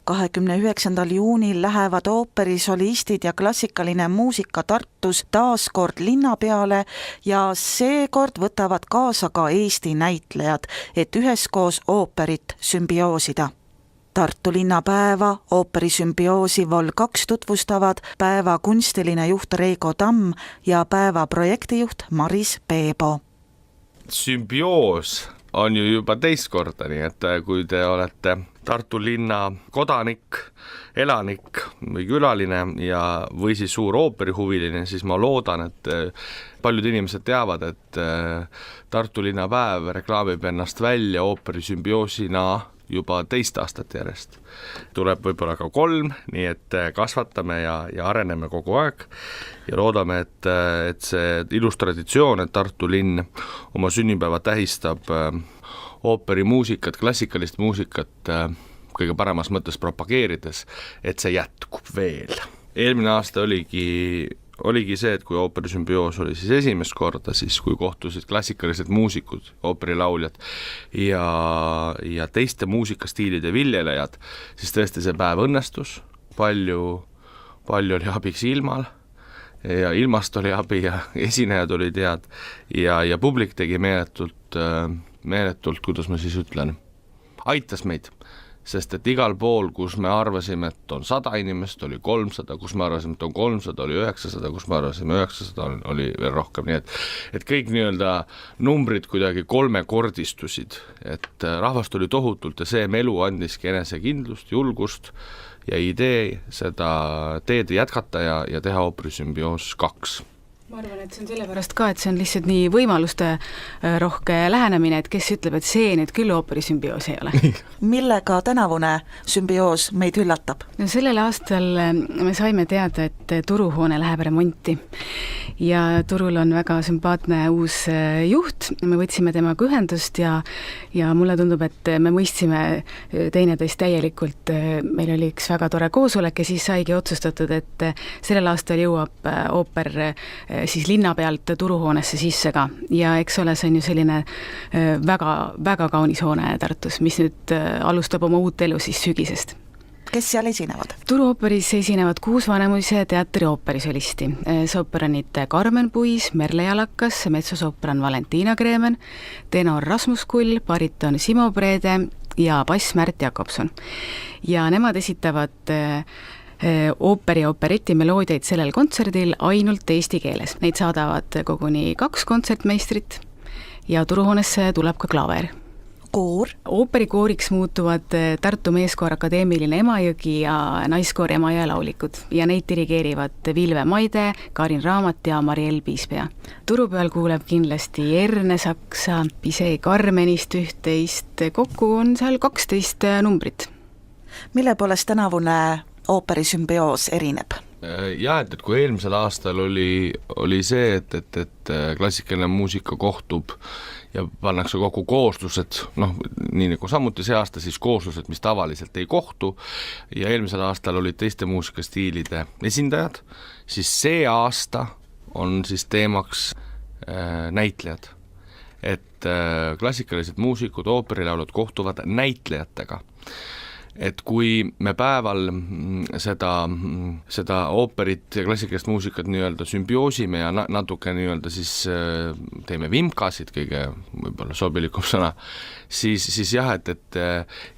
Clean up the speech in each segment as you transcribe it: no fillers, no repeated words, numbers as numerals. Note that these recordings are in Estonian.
29. juunil lähevad ooperisolistid ja klassikaline muusika Tartus taas kord linna peale ja seekord võtavad kaasa ka Eesti näitlejad, et üheskoos ooperit sümbioosida. Tartu linnapäeva ooperisümbioosi Vol 2 tutvustavad päeva kunstiline juht Reigo Tamm ja päeva projektijuht Maris Peebo. Sümbioos on ju juba teist korda, nii et kui te olete Tartu linna kodanik, elanik või külaline või siis suur ooperihuviline, siis ma loodan, et paljud inimesed teavad, et Tartu linnapäev reklaamib ennast välja ooperisümbioosina juba teist aastat järjest. Tuleb võib-olla ka 3, nii et kasvatame ja areneme kogu aeg ja loodame, et see ilus traditsioon, et Tartu linn oma sünnipäeva tähistab ooperimuusikat, klassikalist muusikat kõige paremas mõttes propageerides, et see jätkub veel. Eelmine aasta oligi see, et kui ooperisümbioos oli siis esimest korda, siis kui kohtusid klassikalised muusikud, ooperilauljad ja teiste muusikastiilide viljelejad, siis tõesti see päev õnnestus, palju oli abiks ilmal ja ilmast oli abi ja esinejad olid head ja publik tegi meeletult, kuidas ma siis ütlen, aitas meid. Sest et igal pool, kus me arvasime, et on 100 inimest, oli 300, kus me arvasime, et on 300, oli 900, kus me arvasime 900, oli veel rohkem. Nii et kõik nii-öelda numbrid kuidagi 3-kordistusid, et rahvast oli tohutult ja see melu andiski enesekindlust, julgust ja idee seda teed jätkata ja teha ooperisümbioos 2. Ma arvan, et see on sellepärast ka, et see on lihtsalt nii võimaluste rohke lähenemine, et kes ütleb, et see nüüd küll ooperisümbioos ei ole. Millega tänavune sümbioos meid üllatab? No sellel aastal me saime teada, et turuhoone läheb remonti ja turul on väga sümpaatne uus juht. Me võtsime temaga ühendust ja mulle tundub, et me mõistsime teineteist täielikult. Meil oli üks väga tore koosolek ja siis saigi otsustatud, et sellel aastal jõuab ooper siis linna pealt turuhoonesse sisse ka. Ja eks ole, see on ju selline väga, väga kaunis hoone Tartus, mis nüüd alustab oma uut elu siis sügisest. Kes seal esinevad? Turuooperis esinevad 6 Vanemuise teatri ooperisolisti. Sooperanid Karmen Puis, Merle Jalakas, metsosoopran Valentina Kreemen, tenor Rasmus Kull, bariton Simo Brede ja bass Märt Jakobson. Ja nemad esitavad ooperi ja opereti meloodiaid sellel kontserdil ainult eesti keeles. Neid saadavad koguni 2 kontsertmeistrit ja turuhoonesse tuleb ka klaver. Koor? Ooperikooriks muutuvad Tartu Meeskoor Akadeemiline Emajõgi ja Naiskoor Emajõe laulikud ja neid dirigeerivad Vilve Maide, Karin Raamat ja Mariel Piispea. Turupeal kuuleb kindlasti Erne Saksa, Pisei Karmenist 11, kokku on seal 12 numbrit. Mille poolest tänavune ooperisümbioos erineb? Ja, et kui eelmisel aastal oli see, et klassikaline muusika kohtub ja pannakse kokku kooslused, nii nagu samuti see aasta siis kooslused, mis tavaliselt ei kohtu ja eelmisel aastal olid teiste muusikastiilide esindajad, siis see aasta on siis teemaks näitlejad. Et klassikalised muusikud, ooperilaulud kohtuvad näitlejatega. Et kui me päeval seda ooperit ja klassikalist muusikat nii-öelda sümbioosime ja natuke nii-öelda siis teeme vimkasid, kõige võib-olla sobilikum sõna, siis jah, et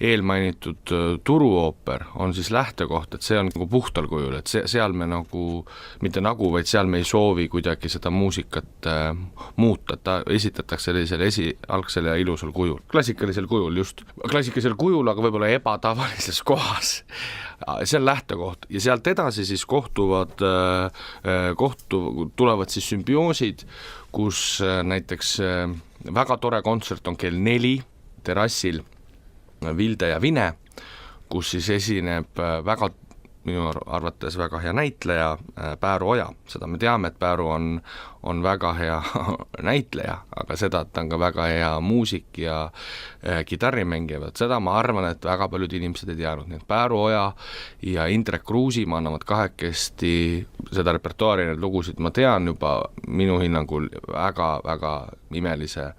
eelmainitud turuooper on siis lähtekoht, et see on nagu puhtal kujul, et seal me mitte vaid seal me ei soovi kuidagi seda muusikat muuta, ta esitatakse sellisel algsel ja ilusal kujul, klassikalisel kujul, aga võib-olla ebatavalises kohas. See on lähtekoht ja sealt edasi siis tulevad siis sümbioosid, kus näiteks väga tore kontsert on kell 4 terrassil Vilde ja Vine, kus siis esineb minu arvates väga hea näitleja Pääru Oja. Seda me teame, et Pääru on väga hea näitleja, aga seda, et ta on ka väga hea muusik ja kitarrimängija, seda ma arvan, et väga paljud inimesed ei teadnud. Nii et Pääru Oja ja Indrek Kruusimaa annavad kahekesti seda repertuaari, need lugusid ma tean juba minu hinnangul väga-väga imelise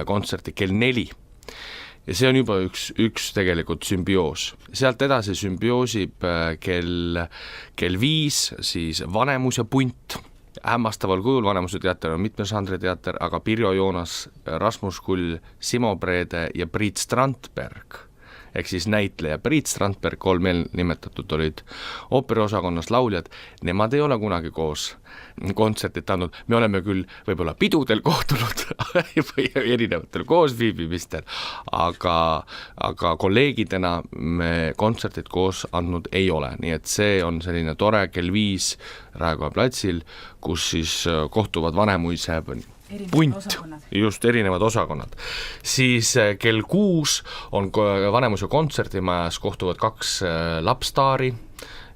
kontserti kell 4. ja see on juba üks tegelikult sümbioos. Sealt edasi sümbioosib kell 5 siis Vanemus ja Punt. Hämmastaval kujul Vanemuse teater on mitme žanri teater, aga Pirjo Joonas, Rasmus Kull, Simo Brede ja Priit Strandberg ehk siis näitleja Priit Strandberg, 3 eelnimetatud olid ooperiosakonnast lauljad, nemad ei ole kunagi koos kontsertit andnud, me oleme küll võib-olla pidudel kohtunud või erinevatel koosviibimistel, aga kolleegidena me kontsertit koos andnud ei ole, nii et see on selline tore kell 5 Raekoja platsil, kus siis kohtuvad Vanemuise Punt, just erinevad osakonnad. Siis kell 6 on Vanemuse kontserdimajas kohtuvad 2 lapstaari,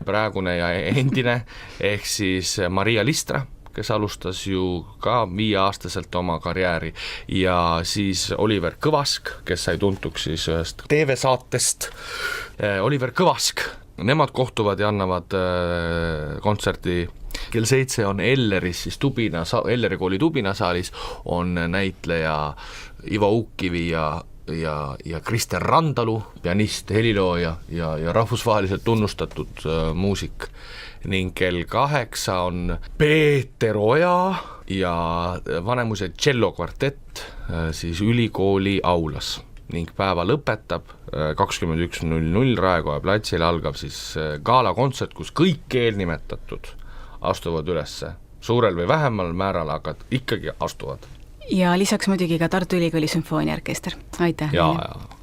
praegune ja endine, ehk siis Maria Listra, kes alustas ju ka 5-aastaselt oma karjääri, ja siis Oliver Kõvask, kes sai tuntuks siis ühest TV-saatest, Oliver Kõvask, nemad kohtuvad ja annavad kontserti. Kell 7 on Elleris, siis Elleri kooli Tubinasaalis on näitleja Ivo Uukkivi ja Kristen Randalu, pianist, helilooja ja rahvusvaheliselt tunnustatud muusik. Ning kell 8 on Peeter Oja ja Vanemuse tšellokvartett siis ülikooli aulas. Ning päeva lõpetab 21.00 Raekoja platsil algab siis gaalakontsert, kus kõik eelnimetatud astuvad ülesse, suurel või vähemal määral, aga ikkagi astuvad. Ja lisaks muidugi ka Tartu Ülikooli sümfooniaorkester. Aitäh!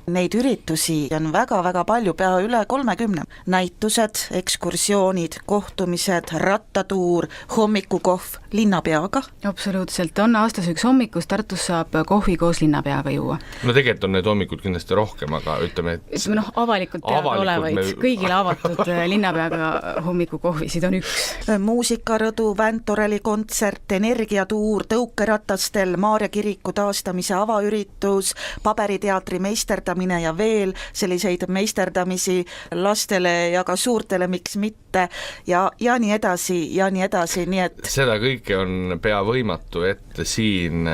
Neid üritusi on väga-väga palju, pea üle 30. Näitused, ekskursioonid, kohtumised, rattatuur, hommikukohv linnapeaga. Absoluutselt, on aastas üks hommikus, Tartus saab kohvi koos linnapeaga juua. No tegelikult on need hommikud kindlasti rohkem, aga ütleme, et avalikult peavad olevaid, kõigile avatud linnapeaga hommikukohvisid on üks. Muusikarõdu, Väntoreli kontsert, energiatuur, tõukeratastel, Maarja kiriku taastamise avaüritus, paberiteatri meisterdamine ja veel selliseid meisterdamisi lastele ja ka suurtele, miks mitte, ja nii edasi, nii et seda kõike on pea võimatu ette siin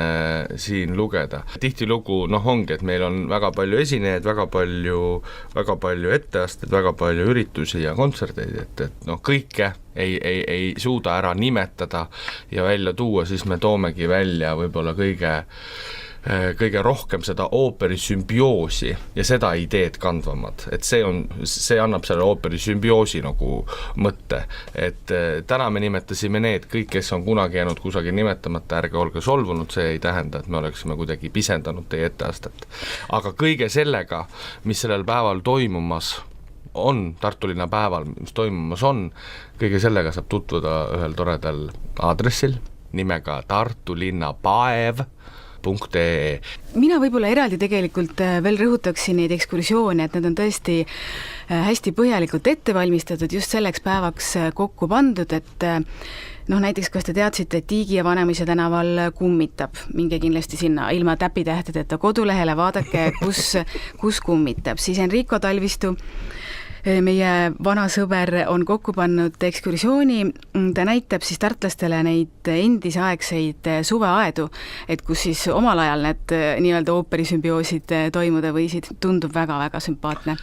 lugeda. Tihtilugu ongi, et meil on väga palju esinejaid, väga palju etteasted, väga palju üritusi ja kontserteid, et kõike ei suuda ära nimetada ja välja tuua, siis me toomegi välja võib-olla kõige rohkem seda ooperi sümbioosi ja seda ideed kandvamad, et see annab selle ooperi sümbioosi nagu mõtte, et täna me nimetasime need, kõik, kes on kunagi jäänud kusagil nimetamata, ärge olge solvunud, see ei tähenda, et me oleksime kuidagi pisendanud teie etteastet, aga kõige sellega, mis sellel päeval toimumas on, Tartu linna päeval, mis toimumas on, kõige sellega saab tutvuda ühel toredal aadressil nimega tartulinnapaev.ee. Mina võib-olla eraldi tegelikult veel rõhutaksin neid ekskursioone, et need on tõesti hästi põhjalikult ette valmistatud, just selleks päevaks kokku pandud, et näiteks kas te teadsite, et Tiigi ja Vanemuise tänaval kummitab, minge kindlasti sinna ilma täpitähtedeta kodulehele, vaadake, kus kummitab. Siis Enrico Talvistu, meie vana sõber, on kokku pannud ekskursiooni, ta näitab siis tartlastele neid endisaegseid suveaedu, et kus siis omal ajal need nii-öelda ooperisümbioosid toimuda võisid, tundub väga-väga sümpaatne.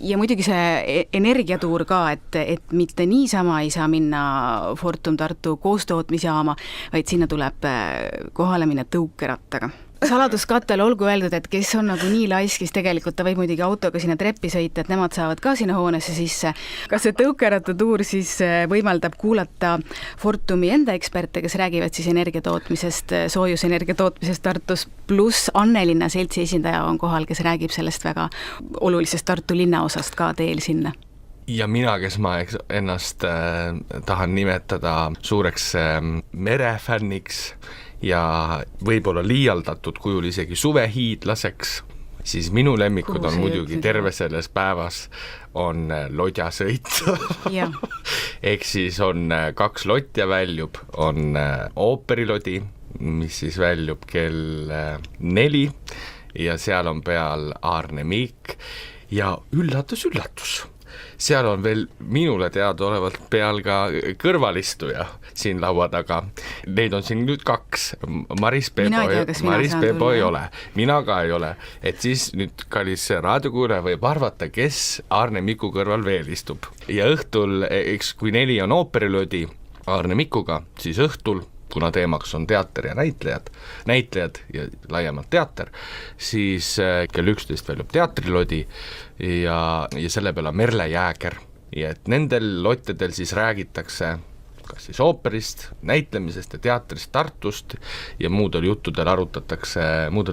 Ja muidugi see energiatuur ka, et mitte niisama ei saa minna Fortum Tartu koostootmisjaama, vaid sinna tuleb kohale minna tõukerattaga. Saladuskattel olgu öeldud, et kes on nagu nii laiskis, tegelikult ta võib muidugi autoga sinna treppi sõita, et nemad saavad ka sinna hoonesse sisse. Kas see tõukerattatuur siis võimaldab kuulata Fortumi enda eksperte, kes räägivad siis energiatootmisest, soojusenergiatootmisest Tartus, pluss Annelinna seltsi esindaja on kohal, kes räägib sellest väga olulisest Tartu linnaosast ka teel sinna. Ja mina, kes ma ennast tahan nimetada suureks merefänniks ja võib-olla liialdatud kujul isegi suvehiidlaseks, siis minu lemmikud on muidugi terve selles päevas on lodjasõit. Ehk siis on 2 lotja väljub, on ooperilodi, mis siis väljub kell 4 ja seal on peal Aarne Miik ja üllatus, seal on veel minule teadaolevalt peal ka kõrvalistuja siin laua taga. Neid on siin nüüd 2. Maris Peebo ei ole, mina ka ei ole. Et siis nüüd kallis raadiokuulaja võib arvata, kes Aarne Miku kõrval veel istub. Ja õhtul, eks kui 4 on ooperilodi Aarne Mikuga, siis õhtul, kuna teemaks on teater ja näitlejad ja laiemalt teater, siis kell 11 väljub teatrilodi ja selle peal on Merle Jääger. Ja et nendel lottidel siis räägitakse kas siis ooperist, näitlemisest ja teatrist Tartust ja muudel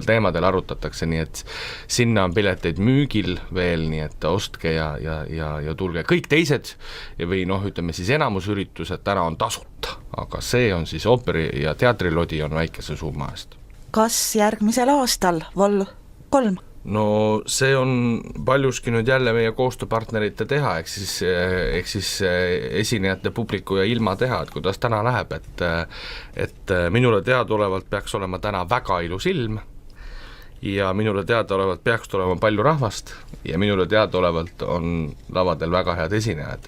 teemadel arutatakse, nii et sinna on pileteid müügil veel, nii et ostke ja tulge. Kõik teised või ütleme siis enamusüritused täna on tasuta, aga see on siis ooperi ja teatrilodi on väikese summa eest. Kas järgmisel aastal Vol 3? No see on paljuski nüüd jälle meie koostööpartnerite teha, ehk siis esinejate, publiku ja ilma teha, et kuidas täna läheb, et minule teadaolevalt peaks olema täna väga ilus ilm ja minule teadaolevalt peaks olema palju rahvast ja minule teadaolevalt on lavadel väga head esinejad.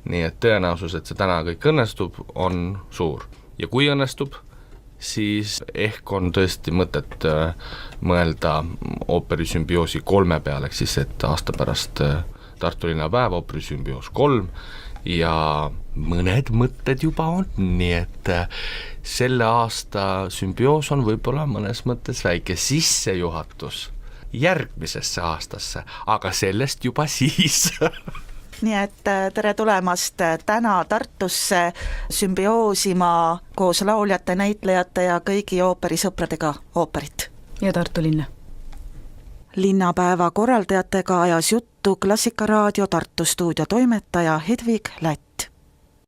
Nii et tõenäosus, et see täna kõik õnnestub, on suur. Ja kui õnnestub, siis ehk on tõesti mõtet mõelda ooperisümbioosi 3 peale, ehk siis et aasta pärast Tartu linnapäev, ooperisümbioos 3 ja mõned mõtted juba on, nii et selle aasta sümbioos on võib-olla mõnes mõttes väike sissejuhatus järgmisesse aastasse, aga sellest juba siis. Nii et tere tulemast täna Tartusse sümbioosima koos lauljate, näitlejate ja kõigi ooperisõpradega ooperit. Ja Tartu linna. Linnapäeva korraldajatega ajas juttu Klassikaraadio Tartu stuudio toimetaja Hedvig Lätt.